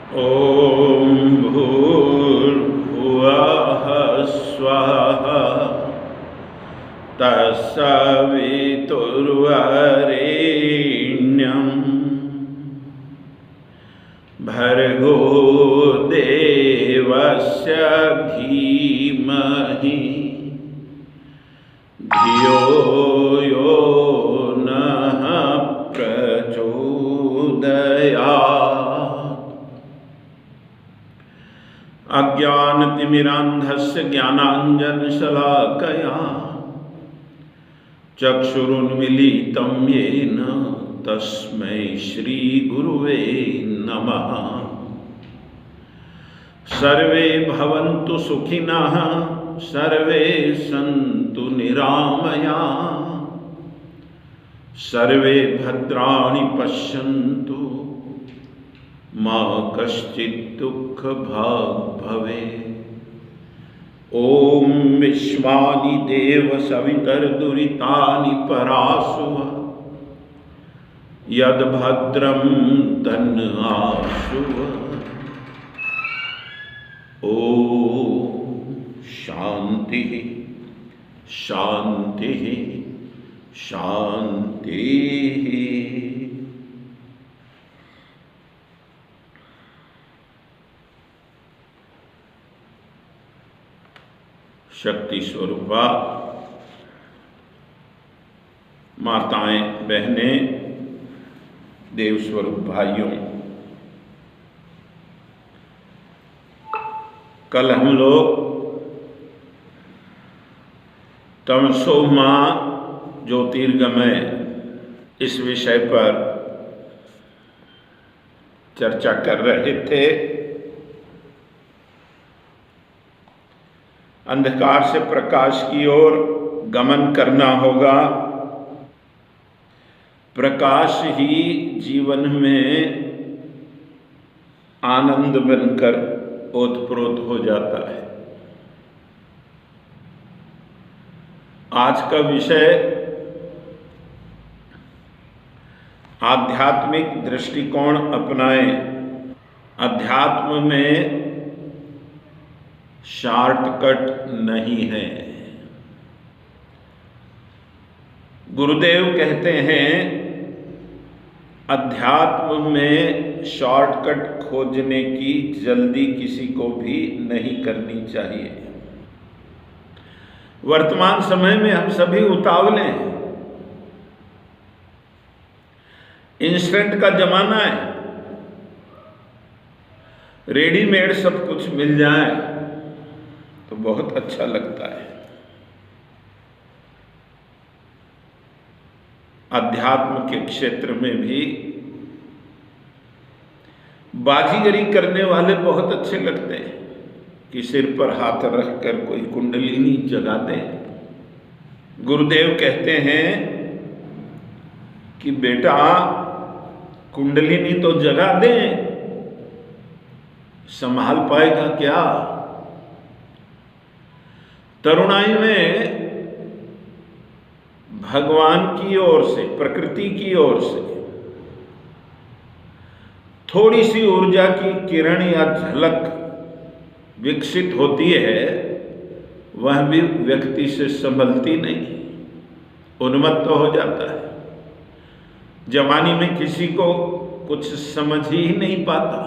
ॐ भूर्भुवः स्वः तत्सवितुर्वरेण्यं भर्गो देवस्य धीमहि धियो यो नः प्रचोदयात्। अज्ञानतिमिरान्धस्य ज्ञानाञ्जनशलाकया चक्षुरुन्मीलितं येन तस्मै श्रीगुरुवे नमः। सर्वे भवन्तु सुखिनः, सर्वे सन्तु निरामयाः, सर्वे भद्राणि पश्यन्तु मा कश्चित् दुःखभाग् भवेत्। ॐ विश्वानि देव सवितर्दुरितानि परासुव यद्भद्रं तन्नासुव। ॐ शान्तिः शान्तिः शान्तिः। शक्ति स्वरूपा माताएं, बहनें, देव स्वरूप भाइयों, कल हम लोग तमसो मां ज्योतिर्गमय इस विषय पर चर्चा कर रहे थे। अंधकार से प्रकाश की ओर गमन करना होगा। प्रकाश ही जीवन में आनंद बनकर ओतप्रोत हो जाता है। आज का विषय आध्यात्मिक दृष्टिकोण अपनाएं। अध्यात्म में शॉर्टकट नहीं है। गुरुदेव कहते हैं अध्यात्म में शॉर्टकट खोजने की जल्दी किसी को भी नहीं करनी चाहिए। वर्तमान समय में हम सभी उतावले हैं। इंस्टेंट का जमाना है, रेडीमेड सब कुछ मिल जाए तो बहुत अच्छा लगता है। अध्यात्म के क्षेत्र में भी बाजीगरी करने वाले बहुत अच्छे लगते हैं कि सिर पर हाथ रखकर कोई कुंडलिनी जगा दें। गुरुदेव कहते हैं कि बेटा कुंडलिनी तो जगा दें, संभाल पाएगा क्या? तरुणाई में भगवान की ओर से, प्रकृति की ओर से थोड़ी सी ऊर्जा की किरण या झलक विकसित होती है, वह भी व्यक्ति से संभलती नहीं, उन्मत्त हो जाता है। जवानी में किसी को कुछ समझ ही नहीं पाता।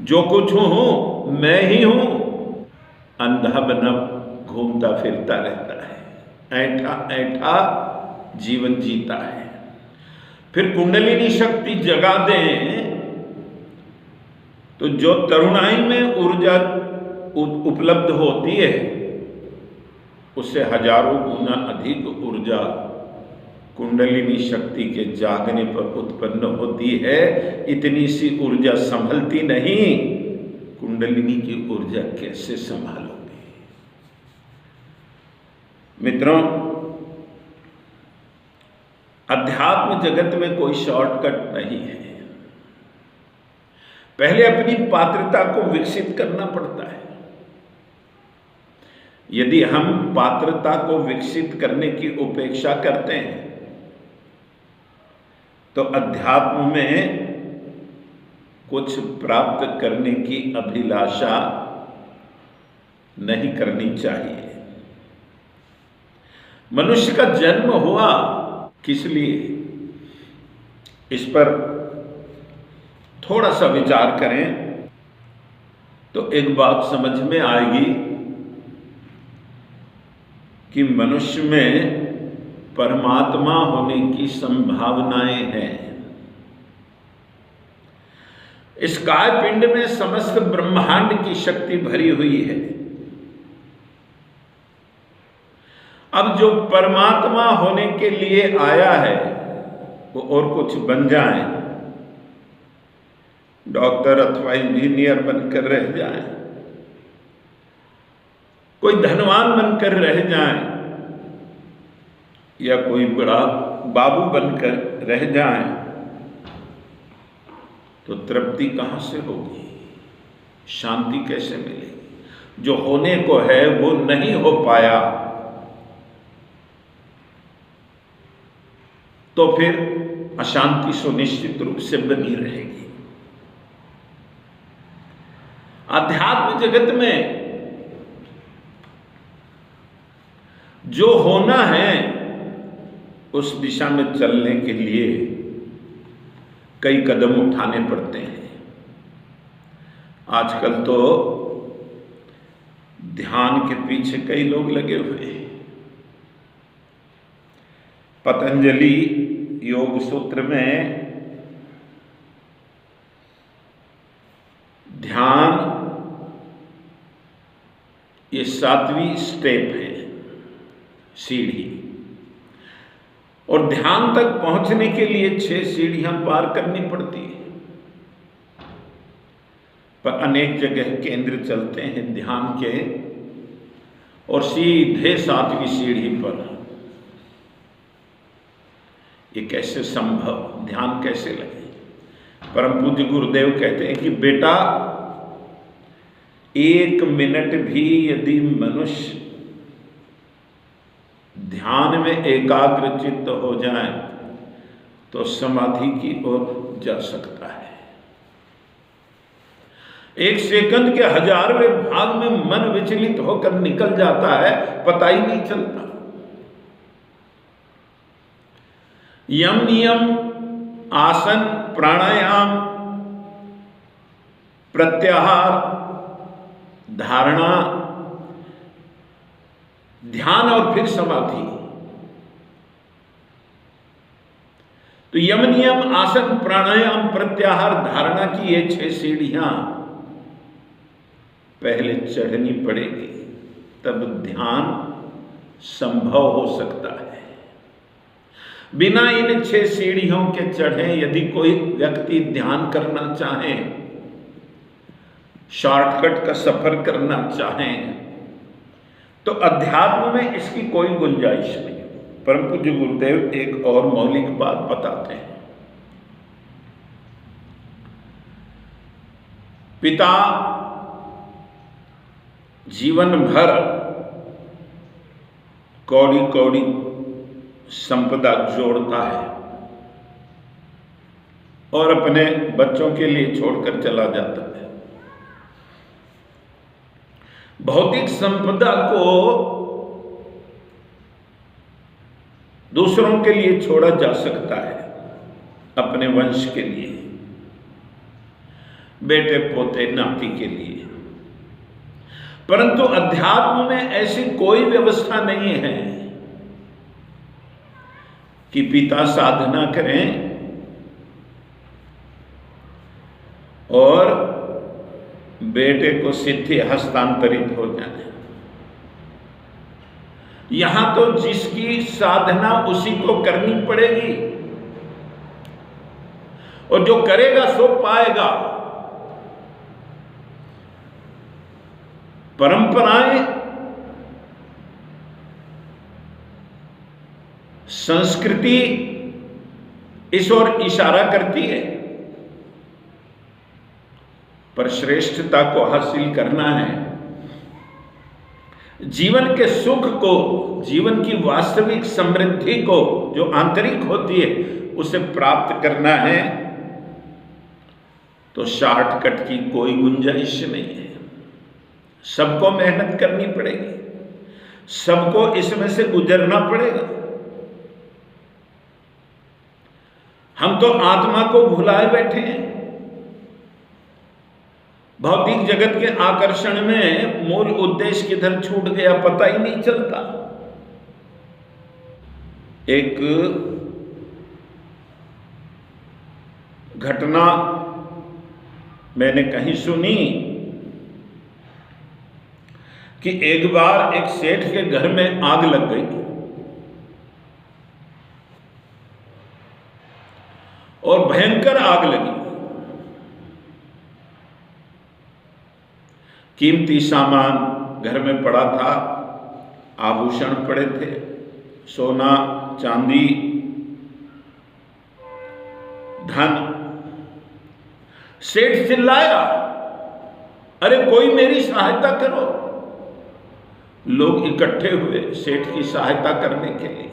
जो कुछ हूं मैं ही हूं, अंधा बना घूमता फिरता रहता है, ऐठा ऐठा जीवन जीता है। फिर कुंडलिनी शक्ति जगा दें तो जो तरुणाई में ऊर्जा उपलब्ध होती है उससे हजारों गुना अधिक ऊर्जा कुंडलिनी शक्ति के जागने पर उत्पन्न होती है। इतनी सी ऊर्जा संभलती नहीं, कुंडलिनी की ऊर्जा कैसे संभालोगे? मित्रों, अध्यात्म जगत में कोई शॉर्टकट नहीं है। पहले अपनी पात्रता को विकसित करना पड़ता है। यदि हम पात्रता को विकसित करने की उपेक्षा करते हैं तो अध्यात्म में कुछ प्राप्त करने की अभिलाषा नहीं करनी चाहिए। मनुष्य का जन्म हुआ किस लिए, इस पर थोड़ा सा विचार करें तो एक बात समझ में आएगी कि मनुष्य में परमात्मा होने की संभावनाएं हैं। इस काय पिंड में समस्त ब्रह्मांड की शक्ति भरी हुई है। अब जो परमात्मा होने के लिए आया है वो और कुछ बन जाए, डॉक्टर अथवा इंजीनियर बनकर रह जाए, कोई धनवान बनकर रह जाए, या कोई बड़ा बाबू बनकर रह जाए, तो तृप्ति कहां से होगी, शांति कैसे मिलेगी? जो होने को है वो नहीं हो पाया तो फिर अशांति सुनिश्चित रूप से बनी रहेगी। अध्यात्म जगत में जो होना है उस दिशा में चलने के लिए कई कदम उठाने पड़ते हैं। आजकल तो ध्यान के पीछे कई लोग लगे हुए हैं। पतंजलि योग सूत्र में ध्यान ये 7वीं स्टेप है, सीढ़ी, और ध्यान तक पहुंचने के लिए 6 सीढ़ियां पार करनी पड़ती है। पर अनेक जगह केंद्र चलते हैं ध्यान के और सीधे 7वीं सीढ़ी पर। ये कैसे संभव, ध्यान कैसे लगे? परम पूज्य गुरुदेव कहते हैं कि बेटा 1 मिनट भी यदि मनुष्य ध्यान में एकाग्रचित्त हो जाए तो समाधि की ओर जा सकता है। 1 सेकंड के 1000वें भाग में मन विचलित होकर निकल जाता है, पता ही नहीं चलता। यम नियम, आसन, प्राणायाम, प्रत्याहार, धारणा, ध्यान और फिर समाधि। तो यम नियम, आसन, प्राणायाम, प्रत्याहार, धारणा की ये 6 सीढ़ियां पहले चढ़नी पड़ेगी, तब ध्यान संभव हो सकता है। बिना इन 6 सीढ़ियों के चढ़े यदि कोई व्यक्ति ध्यान करना चाहे, शॉर्टकट का सफर करना चाहे, तो अध्यात्म में इसकी कोई गुंजाइश नहीं। परम पूज्य गुरुदेव एक और मौलिक बात बताते हैं। पिता जीवन भर कौड़ी कौड़ी संपदा जोड़ता है और अपने बच्चों के लिए छोड़कर चला जाता है। भौतिक संपदा को दूसरों के लिए छोड़ा जा सकता है, अपने वंश के लिए, बेटे पोते नाती के लिए, परंतु अध्यात्म में ऐसी कोई व्यवस्था नहीं है कि पिता साधना करें और बेटे को सिद्धि हस्तांतरित हो जाए। यहां तो जिसकी साधना उसी को करनी पड़ेगी और जो करेगा सो पाएगा। परंपराएं, संस्कृति इस ओर इशारा करती है, पर श्रेष्ठता को हासिल करना है, जीवन के सुख को, जीवन की वास्तविक समृद्धि को जो आंतरिक होती है उसे प्राप्त करना है, तो शॉर्टकट की कोई गुंजाइश नहीं है। सबको मेहनत करनी पड़ेगी, सबको इसमें से गुजरना पड़ेगा। हम तो आत्मा को भुलाए बैठे हैं। भौतिक जगत के आकर्षण में मूल उद्देश्य किधर छूट गया पता ही नहीं चलता। एक घटना मैंने कहीं सुनी कि एक बार एक सेठ के घर में आग लग गई और भयंकर आग लगी। कीमती सामान घर में पड़ा था, आभूषण पड़े थे, सोना चांदी धन। सेठ चिल्लाया, अरे कोई मेरी सहायता करो। लोग इकट्ठे हुए सेठ की सहायता करने के लिए,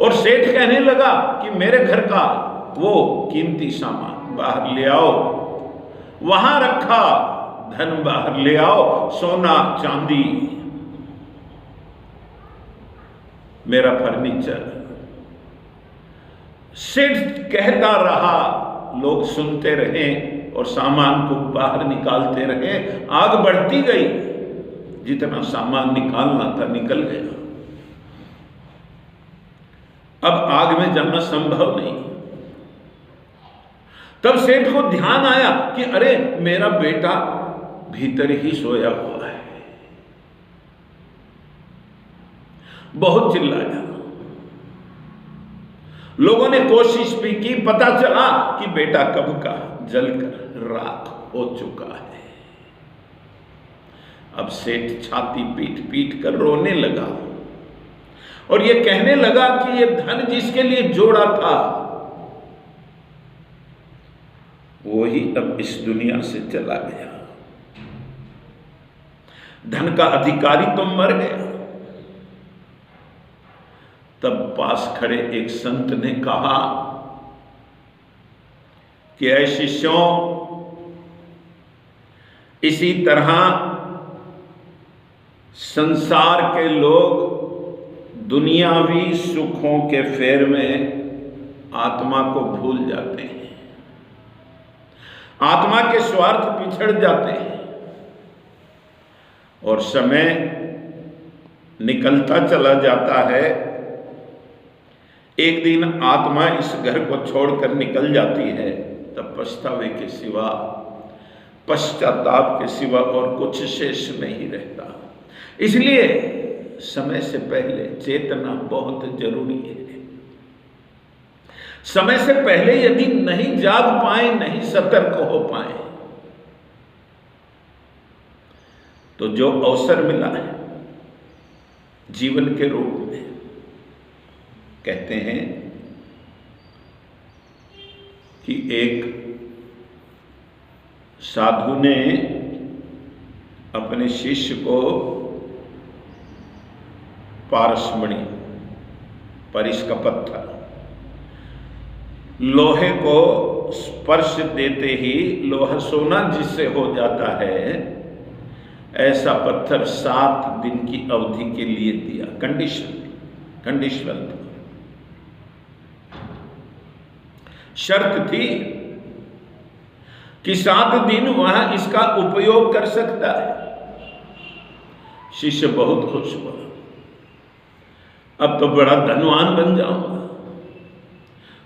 और सेठ कहने लगा कि मेरे घर का वो कीमती सामान बाहर ले आओ, वहां रखा धन बाहर ले आओ, सोना चांदी, मेरा फर्नीचर। सेठ कहता रहा, लोग सुनते रहे और सामान को बाहर निकालते रहे। आग बढ़ती गई, जितना सामान निकालना था निकल गया। अब आग में जाना संभव नहीं। तब सेठ को ध्यान आया कि अरे मेरा बेटा भीतर ही सोया हुआ है। बहुत चिल्लाया, लोगों ने कोशिश भी की, पता चला कि बेटा कब का जलकर राख हो चुका है। अब सेठ छाती पीट पीट कर रोने लगा और ये कहने लगा कि ये धन जिसके लिए जोड़ा था वो ही अब इस दुनिया से चला गया। धन का अधिकारी तो मर गया। तब पास खड़े एक संत ने कहा कि ऐ शिष्यों, इसी तरह संसार के लोग दुनियावी सुखों के फेर में आत्मा को भूल जाते हैं, आत्मा के स्वार्थ पिछड़ जाते हैं, और समय निकलता चला जाता है। एक दिन आत्मा इस घर को छोड़कर निकल जाती है, तब पछतावे के सिवा, पश्चाताप के सिवा और कुछ शेष नहीं रहता। इसलिए समय से पहले चेतना बहुत जरूरी है। समय से पहले यदि नहीं जाग पाए, नहीं सतर्क हो पाए, तो जो अवसर मिला है जीवन के रूप में, कहते हैं कि एक साधु ने अपने शिष्य को पारसमणि, परिस का पत्थर, लोहे को स्पर्श देते ही लोहा सोना जिससे हो जाता है, ऐसा पत्थर 7 दिन की अवधि के लिए दिया। कंडीशनल था, शर्त थी कि 7 दिन वह इसका उपयोग कर सकता है। शिष्य बहुत खुश हुआ, अब तो बड़ा धनवान बन जाऊंगा,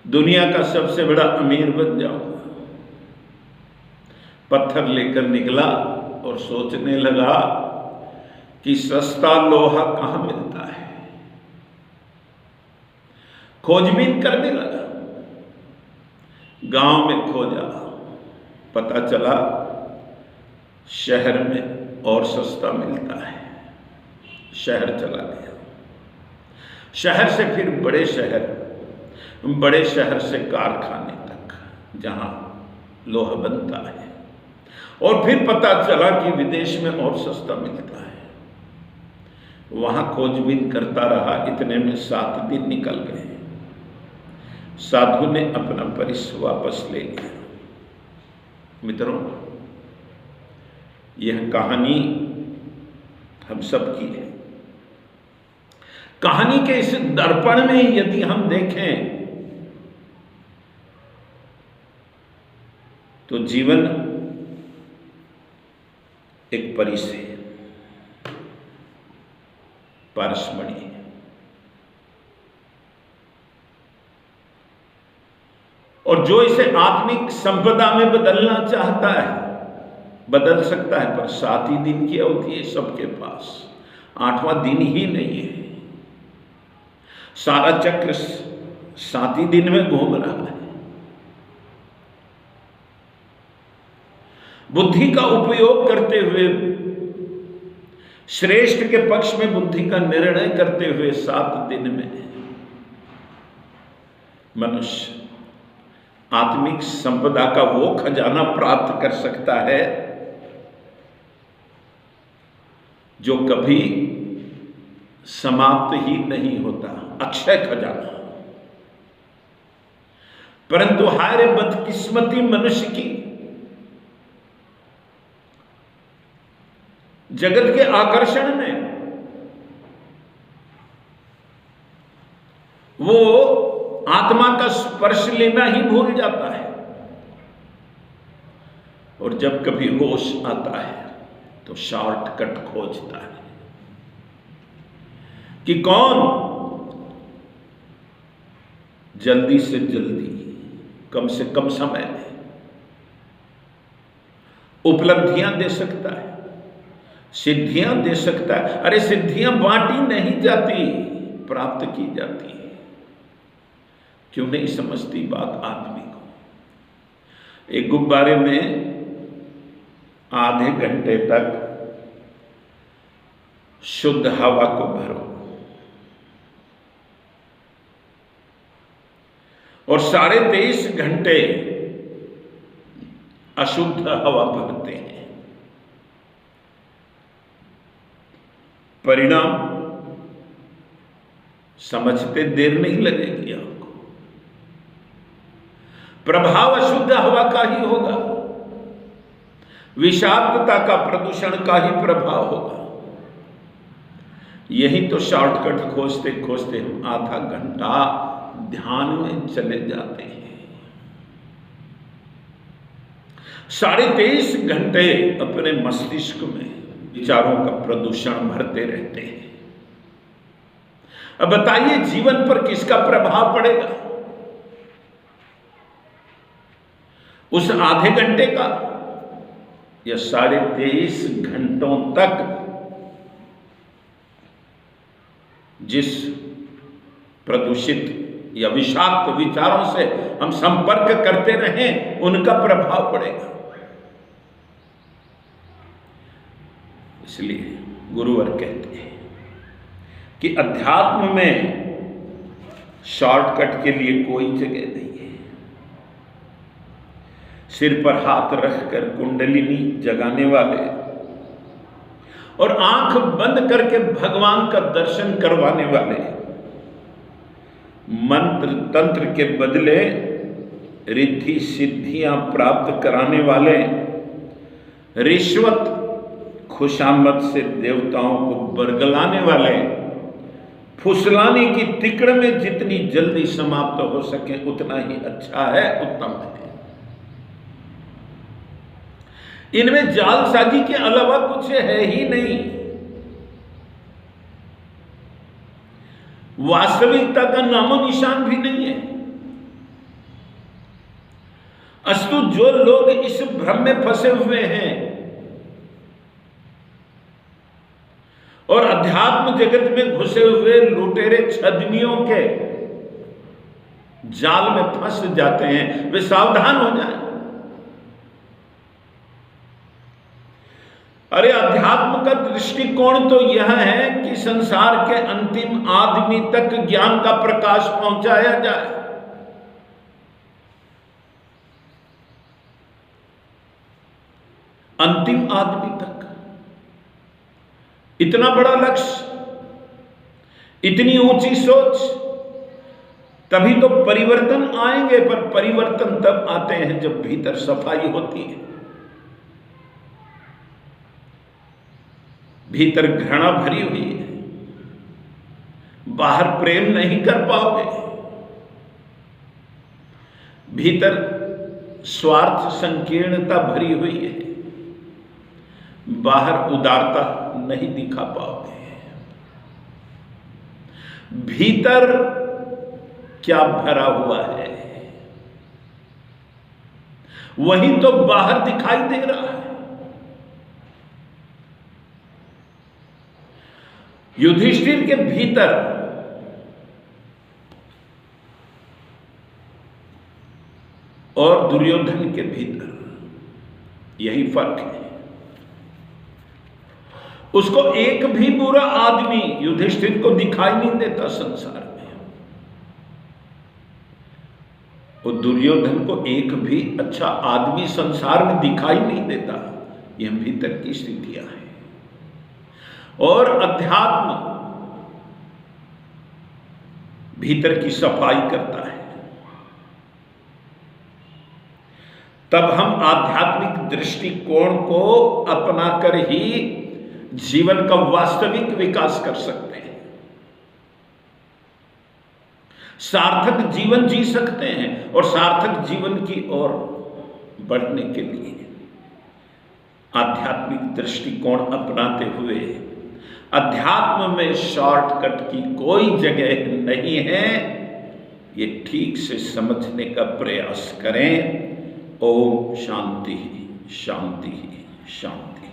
दुनिया का सबसे बड़ा अमीर बन जाऊंगा। पत्थर लेकर निकला और सोचने लगा कि सस्ता लोहा कहां मिलता है। खोजबीन करने लगा, गांव में खोजा, पता चला शहर में और सस्ता मिलता है। शहर चला गया, शहर से फिर बड़े शहर से कारखाने तक जहां लोहा बनता है, और फिर पता चला कि विदेश में और सस्ता मिलता है। वहां खोजबीन करता रहा, इतने में 7 दिन निकल गए। साधु ने अपना परिस वापस ले लिया। मित्रों, यह कहानी हम सब की है। कहानी के इस दर्पण में यदि हम देखें तो जीवन एक परी से पारसमणि है। और जो इसे आत्मिक संपदा में बदलना चाहता है बदल सकता है, पर 7 ही दिन की अवधि है सबके पास, 8वां दिन ही नहीं है। सारा चक्र 7 ही दिन में घूम रहा है। बुद्धि का उपयोग करते हुए, श्रेष्ठ के पक्ष में बुद्धि का निर्णय करते हुए 7 दिन में मनुष्य आत्मिक संपदा का वो खजाना प्राप्त कर सकता है जो कभी समाप्त ही नहीं होता, अक्षय खजाना। परंतु हाय रे बदकिस्मती मनुष्य की, जगत के आकर्षण में वो आत्मा का स्पर्श लेना ही भूल जाता है। और जब कभी होश आता है तो शॉर्टकट खोजता है कि कौन जल्दी से जल्दी, कम से कम समय में उपलब्धियां दे सकता है, सिद्धियां दे सकता है। अरे सिद्धियां बांटी नहीं जाती, प्राप्त की जाती है। क्यों नहीं समझती बात आदमी को? एक गुब्बारे में आधे घंटे तक शुद्ध हवा को भरो और 23.5 घंटे अशुद्ध हवा भरते हैं। परिणाम समझते देर नहीं लगेगी आपको। प्रभाव अशुद्ध हवा का ही होगा, विषाक्तता का, प्रदूषण का ही प्रभाव होगा। यही तो शॉर्टकट खोजते खोजते हम आधा घंटा ध्यान में चले जाते हैं। 23.5 घंटे अपने मस्तिष्क में विचारों का प्रदूषण भरते रहते हैं। अब बताइए जीवन पर किसका प्रभाव पड़ेगा? उस आधे घंटे का या 23.5 घंटों तक जिस प्रदूषित या विषाक्त विचारों से हम संपर्क करते रहें, उनका प्रभाव पड़ेगा। इसलिए गुरुवर कहते हैं कि अध्यात्म में शॉर्टकट के लिए कोई जगह नहीं है। सिर पर हाथ रखकर कुंडलिनी जगाने वाले और आंख बंद करके भगवान का दर्शन करवाने वाले, मंत्र तंत्र के बदले रिद्धि सिद्धियां प्राप्त कराने वाले, रिश्वत खुशामद से देवताओं को बरगलाने वाले, फुसलाने की तिकड़ में जितनी जल्दी समाप्त हो सके उतना ही अच्छा है, उत्तम है। इनमें जालसाजी के अलावा कुछ है ही नहीं। वास्तविकता का नामो निशान भी नहीं है। अस्तु जो लोग इस भ्रम में फंसे हुए हैं और अध्यात्म जगत में घुसे हुए लुटेरे छदमियों के जाल में फंस जाते हैं, वे सावधान हो जाएं। अरे अध्यात्म का दृष्टिकोण तो यह है कि संसार के अंतिम आदमी तक ज्ञान का प्रकाश पहुंचाया जाए। अंतिम आदमी तक इतना बड़ा लक्ष्य, इतनी ऊंची सोच, तभी तो परिवर्तन आएंगे, पर परिवर्तन तब आते हैं जब भीतर सफाई होती है। भीतर घृणा भरी हुई है, बाहर प्रेम नहीं कर पाओगे। भीतर स्वार्थ संकीर्णता भरी हुई है, बाहर उदारता नहीं दिखा पाओगे। भीतर क्या भरा हुआ है वही तो बाहर दिखाई दे रहा है। युधिष्ठिर के भीतर और दुर्योधन के भीतर यही फर्क है। उसको एक भी बुरा आदमी युधिष्ठिर को दिखाई नहीं देता संसार में, और दुर्योधन को एक भी अच्छा आदमी संसार में दिखाई नहीं देता। यह भीतर की स्थितियां हैं। और अध्यात्म भीतर की सफाई करता है। तब हम आध्यात्मिक दृष्टिकोण को अपनाकर ही जीवन का वास्तविक विकास कर सकते हैं, सार्थक जीवन जी सकते हैं। और सार्थक जीवन की ओर बढ़ने के लिए आध्यात्मिक दृष्टिकोण अपनाते हुए, अध्यात्म में शॉर्टकट की कोई जगह नहीं है, ये ठीक से समझने का प्रयास करें। ओम शांति शांति शांति।